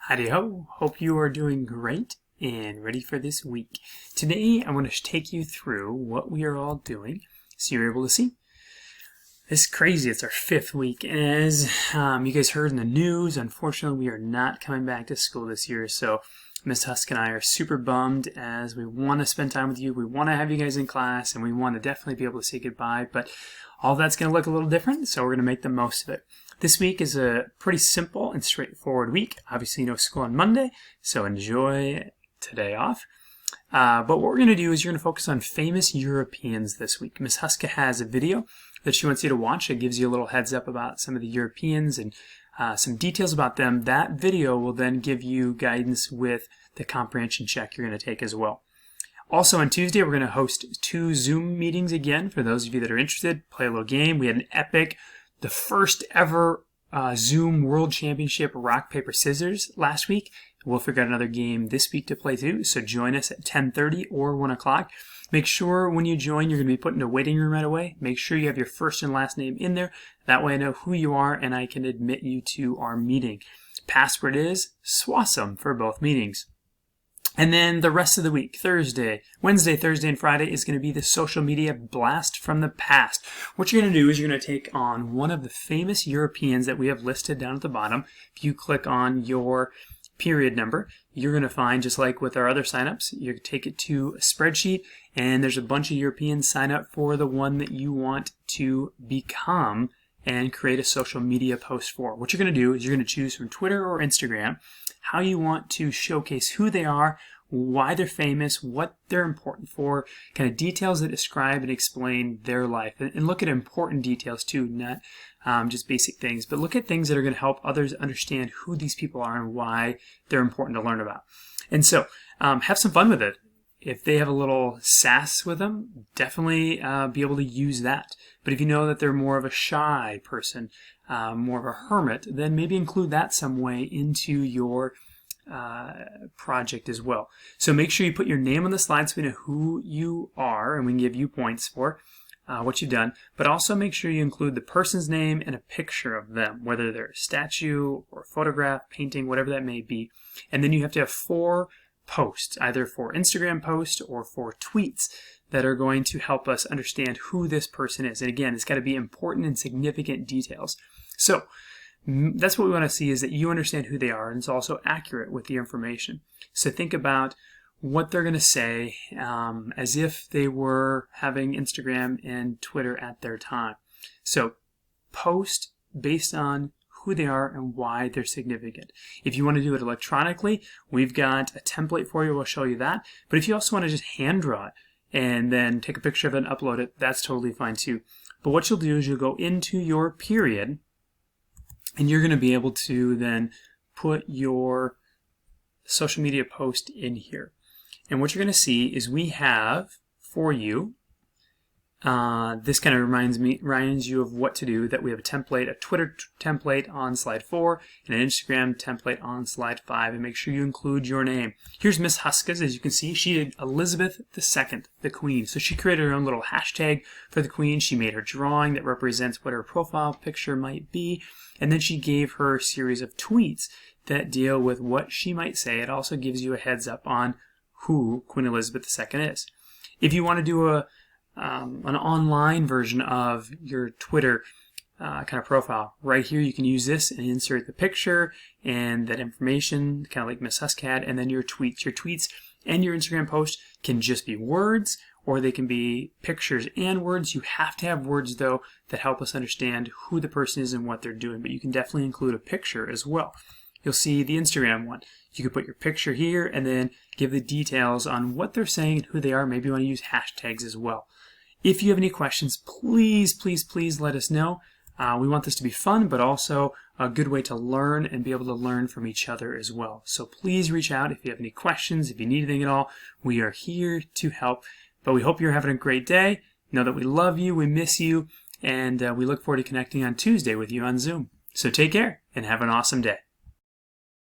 Howdy ho, hope you are doing great and ready for this week. Today I want to take you through what we are all doing so you're able to see. It's crazy, it's our 5th week, and as you guys heard in the news, unfortunately we are not coming back to school this year, so Miss Husk and I are super bummed as we want to spend time with you, we want to have you guys in class, and we want to definitely be able to say goodbye, but all that's going to look a little different, so we're going to make the most of it. This week is a pretty simple and straightforward week. Obviously, no school on Monday, so enjoy today off. But what we're going to do is you're going to focus on famous Europeans this week. Miss Huska has a video that she wants you to watch. It gives you a little heads up about some of the Europeans and some details about them. That video will then give you guidance with the comprehension check you're going to take as well. Also on Tuesday, we're going to host 2 Zoom meetings again. For those of you that are interested, play a little game. We had an epic, the first ever Zoom World Championship Rock, Paper, Scissors last week. We'll figure out another game this week to play too, so join us at 10:30 or 1 o'clock. Make sure when you join, you're going to be put in a waiting room right away. Make sure you have your first and last name in there. That way I know who you are and I can admit you to our meeting. Password is SWASM for both meetings. And then the rest of the week, Wednesday, Thursday, and Friday is going to be the social media blast from the past. What you're going to do is you're going to take on one of the famous Europeans that we have listed down at the bottom. If you click on your period number, you're going to find, just like with our other signups, you take it to a spreadsheet, and there's a bunch of Europeans sign up for the one that you want to become and create a social media post for. What you're going to do is you're going to choose from Twitter or Instagram how you want to showcase who they are, why they're famous, what they're important for, kind of details that describe and explain their life. And look at important details too, not just basic things, but look at things that are going to help others understand who these people are and why they're important to learn about. And so have some fun with it. If they have a little sass with them, definitely be able to use that. But if you know that they're more of a shy person, more of a hermit, then maybe include that some way into your project as well. So make sure you put your name on the slide so we know who you are and we can give you points for what you've done. But also make sure you include the person's name and a picture of them, whether they're a statue or a photograph, painting, whatever that may be. And then you have to have 4 posts, either for Instagram posts or for tweets that are going to help us understand who this person is. And again, it's got to be important and significant details. So that's what we want to see, is that you understand who they are and it's also accurate with the information. So think about what they're going to say as if they were having Instagram and Twitter at their time. So post based on who they are and why they're significant. If you want to do it electronically, we've got a template for you. We'll show you that. But if you also want to just hand draw it and then take a picture of it and upload it, that's totally fine too. But what you'll do is you'll go into your period and you're going to be able to then put your social media post in here. And what you're going to see is we have for you, this kind of reminds you of what to do, that we have a template, a Twitter template on slide 4 and an Instagram template on slide 5, and make sure you include your name. Here's Miss Huska's. As you can see, she did Elizabeth II, the Queen. So she created her own little hashtag for the Queen. She made her drawing that represents what her profile picture might be, and then she gave her a series of tweets that deal with what she might say. It also gives you a heads up on who Queen Elizabeth II is. If you want to do an online version of your Twitter kind of profile, right here you can use this and insert the picture and that information, kind of like Miss Husk had, and then your tweets. Your tweets and your Instagram post can just be words, or they can be pictures and words. You have to have words, though, that help us understand who the person is and what they're doing, but you can definitely include a picture as well. You'll see the Instagram one. You can put your picture here and then give the details on what they're saying and who they are. Maybe you want to use hashtags as well. If you have any questions, please, please, please let us know. We want this to be fun, but also a good way to learn and be able to learn from each other as well. So please reach out if you have any questions, if you need anything at all. We are here to help. But we hope you're having a great day. Know that we love you, we miss you, and we look forward to connecting on Tuesday with you on Zoom. So take care and have an awesome day.